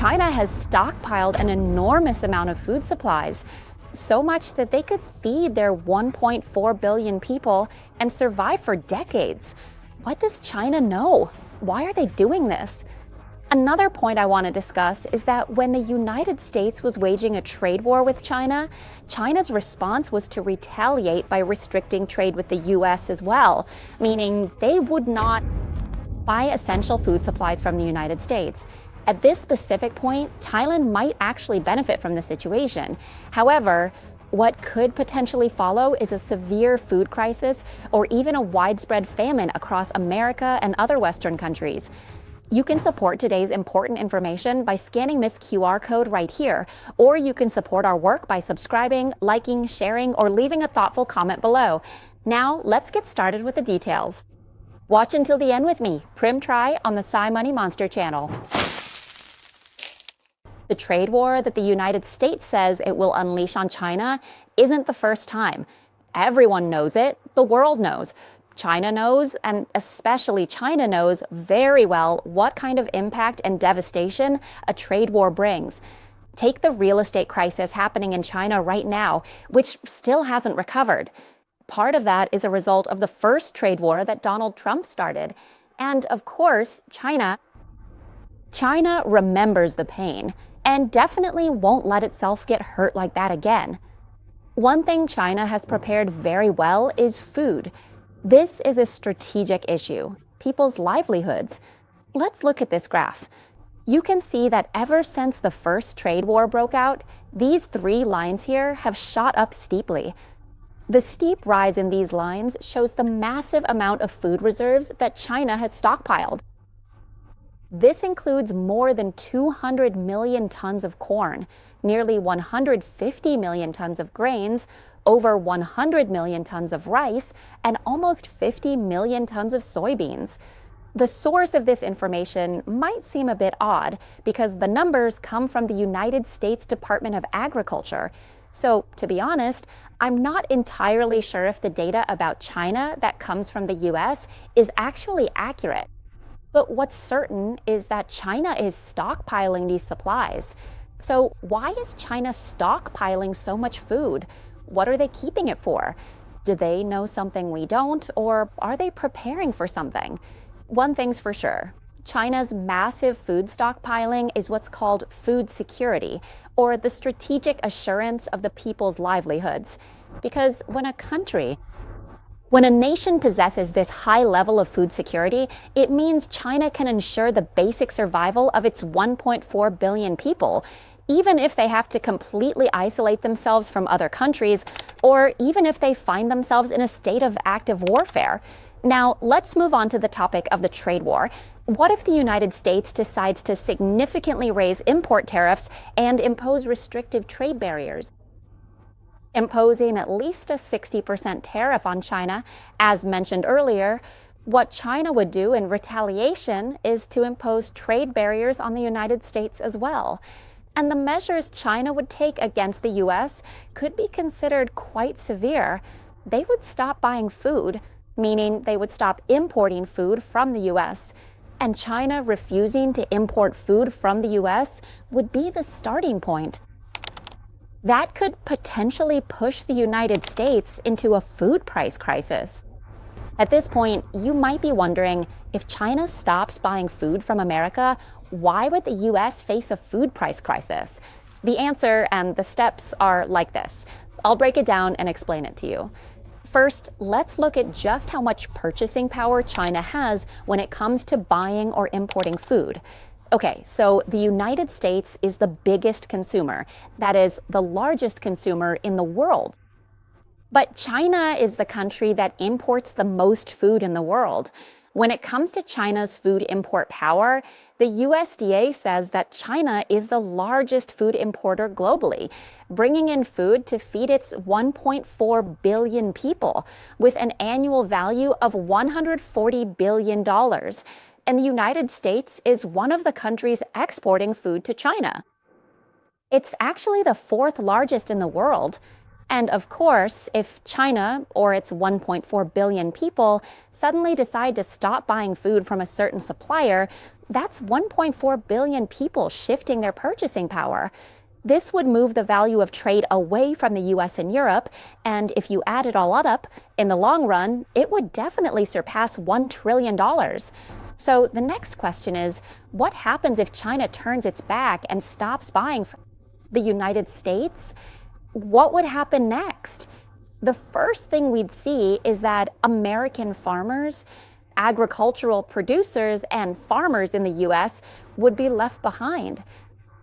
China has stockpiled an enormous amount of food supplies, so much that they could feed their 1.4 billion people and survive for decades. What does China know? Why are they doing this? Another point I want to discuss is that when the United States was waging a trade war with China, China's response was to retaliate by restricting trade with the US as well, meaning they would not buy essential food supplies from the United States. At this specific point, Thailand might actually benefit from the situation. However, what could potentially follow is a severe food crisis or even a widespread famine across America and other Western countries. You can support today's important information by scanning this QR code right here, or you can support our work by subscribing, liking, sharing, or leaving a thoughtful comment below. Now, let's get started with the details. Watch until the end with me, Prim Try, on the Sci Money Monster channel. The trade war that the United States says it will unleash on China isn't the first time. Everyone knows it. The world knows. China knows, and especially China knows very well what kind of impact and devastation a trade war brings. Take the real estate crisis happening in China right now, which still hasn't recovered. Part of that is a result of the first trade war that Donald Trump started. And of course, China remembers the pain and definitely won't let itself get hurt like that again. One thing China has prepared very well is food. This is a strategic issue, people's livelihoods. Let's look at this graph. You can see that ever since the first trade war broke out, these three lines here have shot up steeply. The steep rise in these lines shows the massive amount of food reserves that China has stockpiled. This includes more than 200 million tons of corn, nearly 150 million tons of grains, over 100 million tons of rice, and almost 50 million tons of soybeans. The source of this information might seem a bit odd because the numbers come from the United States Department of Agriculture. So, to be honest, I'm not entirely sure if the data about China that comes from the US is actually accurate. But what's certain is that China is stockpiling these supplies. So why is China stockpiling so much food? What are they keeping it for? Do they know something we don't, or are they preparing for something? One thing's for sure. China's massive food stockpiling is what's called food security, or the strategic assurance of the people's livelihoods. Because when a nation possesses this high level of food security, it means China can ensure the basic survival of its 1.4 billion people, even if they have to completely isolate themselves from other countries, or even if they find themselves in a state of active warfare. Now, let's move on to the topic of the trade war. What if the United States decides to significantly raise import tariffs and impose restrictive trade barriers? Imposing at least a 60% tariff on China, as mentioned earlier, what China would do in retaliation is to impose trade barriers on the United States as well. And the measures China would take against the US could be considered quite severe. They would stop buying food, meaning they would stop importing food from the US. And China refusing to import food from the US would be the starting point. That could potentially push the United States into a food price crisis. At this point, you might be wondering, if China stops buying food from America, why would the US face a food price crisis? The answer and the steps are like this. I'll break it down and explain it to you. First, let's look at just how much purchasing power China has when it comes to buying or importing food. Okay, so the United States is the biggest consumer, that is, the largest consumer in the world. But China is the country that imports the most food in the world. When it comes to China's food import power, the USDA says that China is the largest food importer globally, bringing in food to feed its 1.4 billion people with an annual value of $140 billion. And the United States is one of the countries exporting food to China. It's actually the fourth largest in the world. And of course, if China or its 1.4 billion people suddenly decide to stop buying food from a certain supplier, that's 1.4 billion people shifting their purchasing power. This would move the value of trade away from the US and Europe, and if you add it all up, in the long run, it would definitely surpass $1 trillion. So the next question is, what happens if China turns its back and stops buying from the United States? What would happen next? The first thing we'd see is that American farmers, agricultural producers, and farmers in the US would be left behind.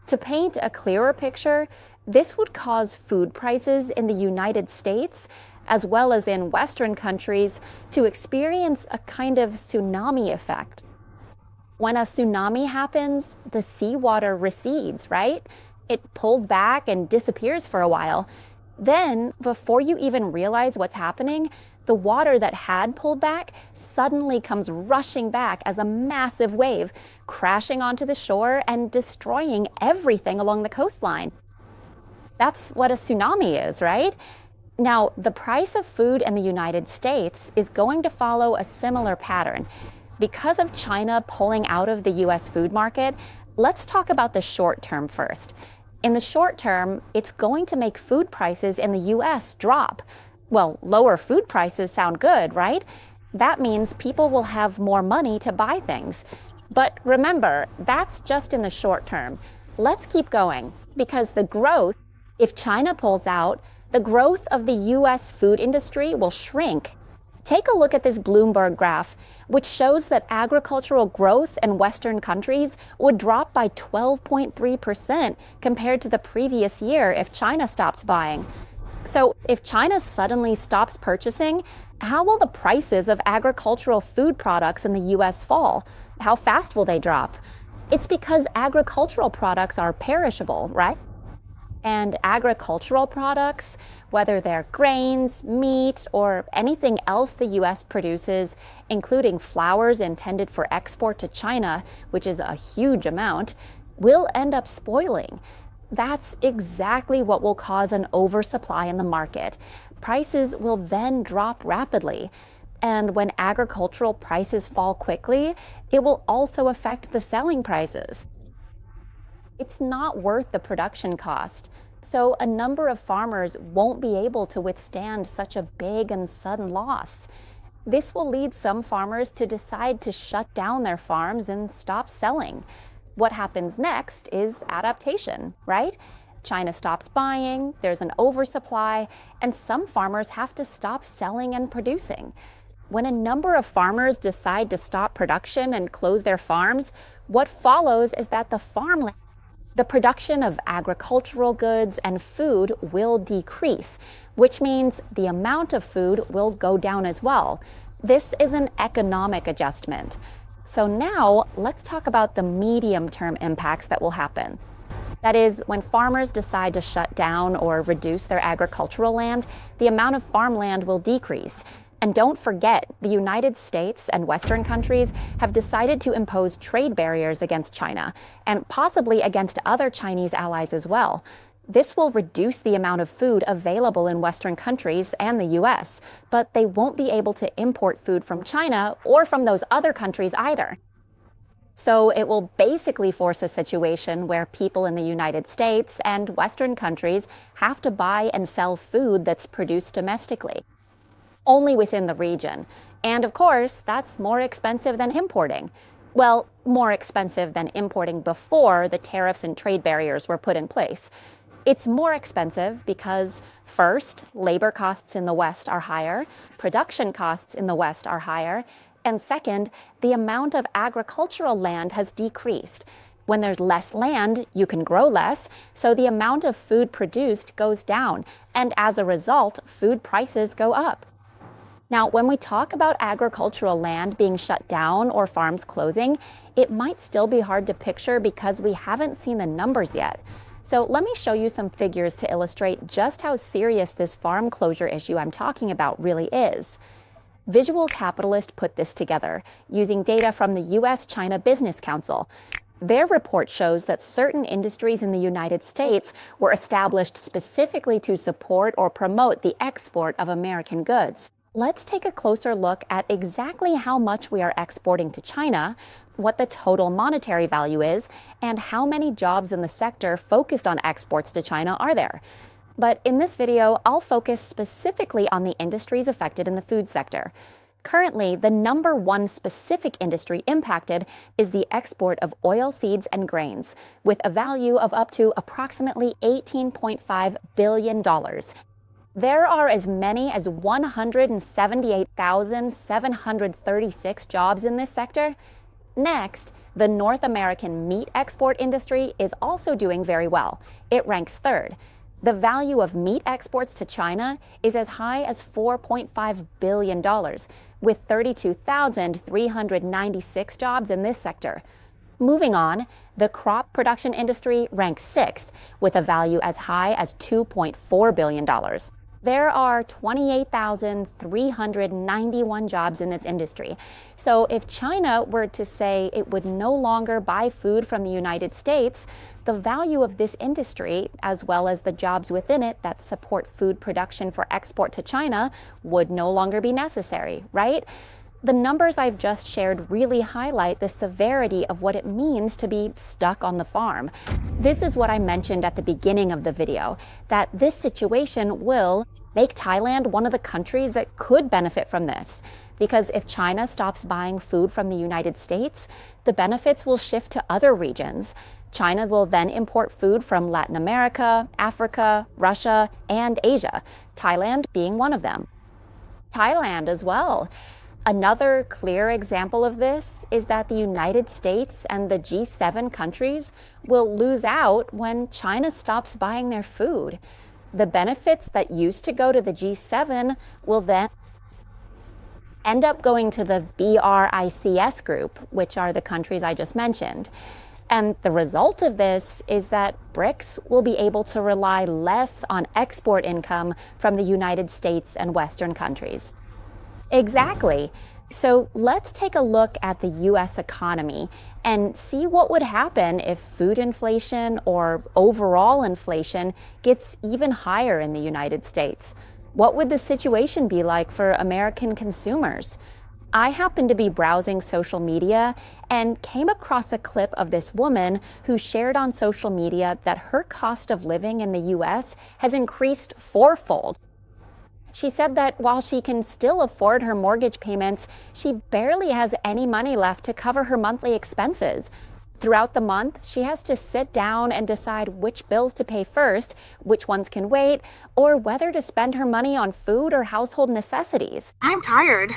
To paint a clearer picture, this would cause food prices in the United States, as well as in Western countries, to experience a kind of tsunami effect. When a tsunami happens, the seawater recedes, right? It pulls back and disappears for a while. Then, before you even realize what's happening, the water that had pulled back suddenly comes rushing back as a massive wave, crashing onto the shore and destroying everything along the coastline. That's what a tsunami is, right? Now, the price of food in the United States is going to follow a similar pattern. Because of China pulling out of the US food market, let's talk about the short term first. In the short term, it's going to make food prices in the US drop. Well, lower food prices sound good, right? That means people will have more money to buy things. But remember, that's just in the short term. Let's keep going, because if China pulls out, the growth of the US food industry will shrink. Take a look at this Bloomberg graph, which shows that agricultural growth in Western countries would drop by 12.3% compared to the previous year if China stops buying. So if China suddenly stops purchasing, how will the prices of agricultural food products in the US fall? How fast will they drop? It's because agricultural products are perishable, right? And agricultural products, whether they're grains, meat, or anything else the US produces, including flours intended for export to China, which is a huge amount, will end up spoiling. That's exactly what will cause an oversupply in the market. Prices will then drop rapidly. And when agricultural prices fall quickly, it will also affect the selling prices. It's not worth the production cost. So a number of farmers won't be able to withstand such a big and sudden loss. This will lead some farmers to decide to shut down their farms and stop selling. What happens next is adaptation, right? China stops buying, there's an oversupply, and some farmers have to stop selling and producing. When a number of farmers decide to stop production and close their farms, what follows is that the production of agricultural goods and food will decrease, which means the amount of food will go down as well. This is an economic adjustment. So now let's talk about the medium-term impacts that will happen. That is, when farmers decide to shut down or reduce their agricultural land, the amount of farmland will decrease. And don't forget, the United States and Western countries have decided to impose trade barriers against China, and possibly against other Chinese allies as well. This will reduce the amount of food available in Western countries and the US, but they won't be able to import food from China or from those other countries either. So it will basically force a situation where people in the United States and Western countries have to buy and sell food that's produced domestically, only within the region. And of course, that's more expensive than importing. Well, more expensive than importing before the tariffs and trade barriers were put in place. It's more expensive because, first, labor costs in the West are higher, production costs in the West are higher, and second, the amount of agricultural land has decreased. When there's less land, you can grow less, so the amount of food produced goes down, and as a result, food prices go up. Now, when we talk about agricultural land being shut down or farms closing, it might still be hard to picture because we haven't seen the numbers yet. So let me show you some figures to illustrate just how serious this farm closure issue I'm talking about really is. Visual Capitalist put this together using data from the US-China Business Council. Their report shows that certain industries in the United States were established specifically to support or promote the export of American goods. Let's take a closer look at exactly how much we are exporting to China, what the total monetary value is, and how many jobs in the sector focused on exports to China are there. But in this video, I'll focus specifically on the industries affected in the food sector. Currently, the number one specific industry impacted is the export of oil seeds and grains, with a value of up to approximately $18.5 billion. There are as many as 178,736 jobs in this sector. Next, the North American meat export industry is also doing very well. It ranks third. The value of meat exports to China is as high as $4.5 billion, with 32,396 jobs in this sector. Moving on, the crop production industry ranks sixth, with a value as high as $2.4 billion. There are 28,391 jobs in this industry. So if China were to say it would no longer buy food from the United States, the value of this industry, as well as the jobs within it that support food production for export to China, would no longer be necessary, right? The numbers I've just shared really highlight the severity of what it means to be stuck on the farm. This is what I mentioned at the beginning of the video, that this situation will make Thailand one of the countries that could benefit from this. Because if China stops buying food from the United States, the benefits will shift to other regions. China will then import food from Latin America, Africa, Russia, and Asia, Thailand being one of them. Thailand as well. Another clear example of this is that the United States and the G7 countries will lose out when China stops buying their food. The benefits that used to go to the G7 will then end up going to the BRICS group, which are the countries I just mentioned. And the result of this is that BRICS will be able to rely less on export income from the United States and Western countries. Exactly. So let's take a look at the US economy and see what would happen if food inflation or overall inflation gets even higher in the United States. What would the situation be like for American consumers? I happened to be browsing social media and came across a clip of this woman who shared on social media that her cost of living in the US has increased fourfold. She said that while she can still afford her mortgage payments, she barely has any money left to cover her monthly expenses. Throughout the month, she has to sit down and decide which bills to pay first, which ones can wait, or whether to spend her money on food or household necessities. I'm tired.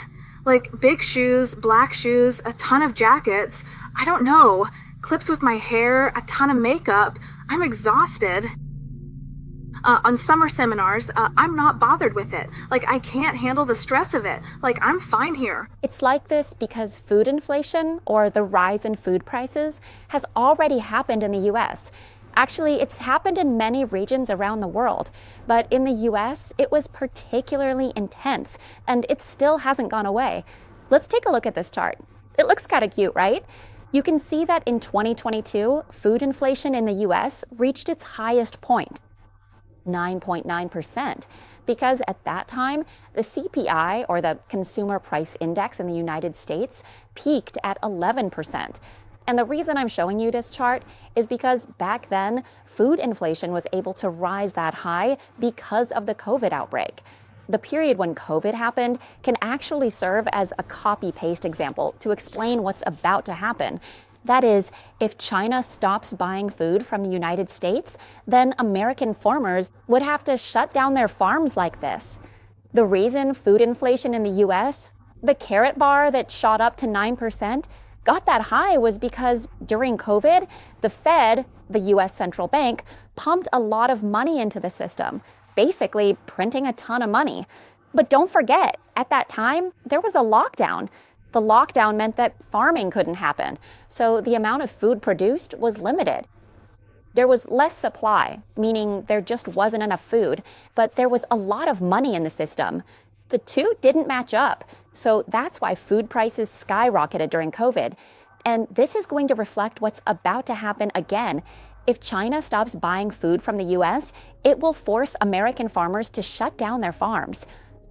Like big shoes, black shoes, a ton of jackets. I don't know. Clips with my hair, a ton of makeup. I'm exhausted. On summer seminars, I'm not bothered with it. Like, I can't handle the stress of it. Like, I'm fine here. It's like this because food inflation, or the rise in food prices, has already happened in the US. Actually, it's happened in many regions around the world. But in the US, it was particularly intense, and it still hasn't gone away. Let's take a look at this chart. It looks kind of cute, right? You can see that in 2022, food inflation in the US reached its highest point, 9.9%, because at that time, the CPI, or the Consumer Price Index in the United States, peaked at 11%. And the reason I'm showing you this chart is because back then, food inflation was able to rise that high because of the COVID outbreak. The period when COVID happened can actually serve as a copy-paste example to explain what's about to happen. That is, if China stops buying food from the United States, then American farmers would have to shut down their farms like this. The reason food inflation in the US, the carrot bar that shot up to 9%, got that high was because during COVID, the Fed, the US central bank, pumped a lot of money into the system, basically printing a ton of money. But don't forget, at that time, there was a lockdown. The lockdown meant that farming couldn't happen, so the amount of food produced was limited. There was less supply, meaning there just wasn't enough food, but there was a lot of money in the system. The two didn't match up, so that's why food prices skyrocketed during COVID. And this is going to reflect what's about to happen again. If China stops buying food from the US, it will force American farmers to shut down their farms.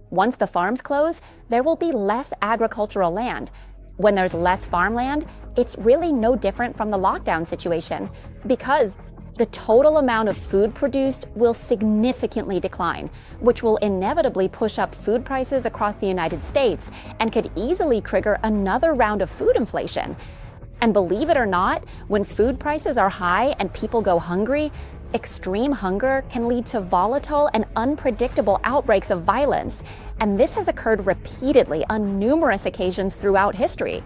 Once the farms close, there will be less agricultural land. When there's less farmland, it's really no different from the lockdown situation, because the total amount of food produced will significantly decline, which will inevitably push up food prices across the United States and could easily trigger another round of food inflation. And believe it or not, when food prices are high and people go hungry, extreme hunger can lead to volatile and unpredictable outbreaks of violence. And this has occurred repeatedly on numerous occasions throughout history.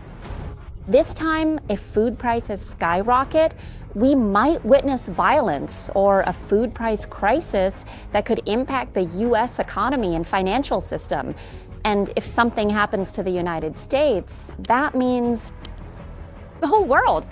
This time, if food prices skyrocket, we might witness violence or a food price crisis that could impact the US economy and financial system. And if something happens to the United States, that means the whole world.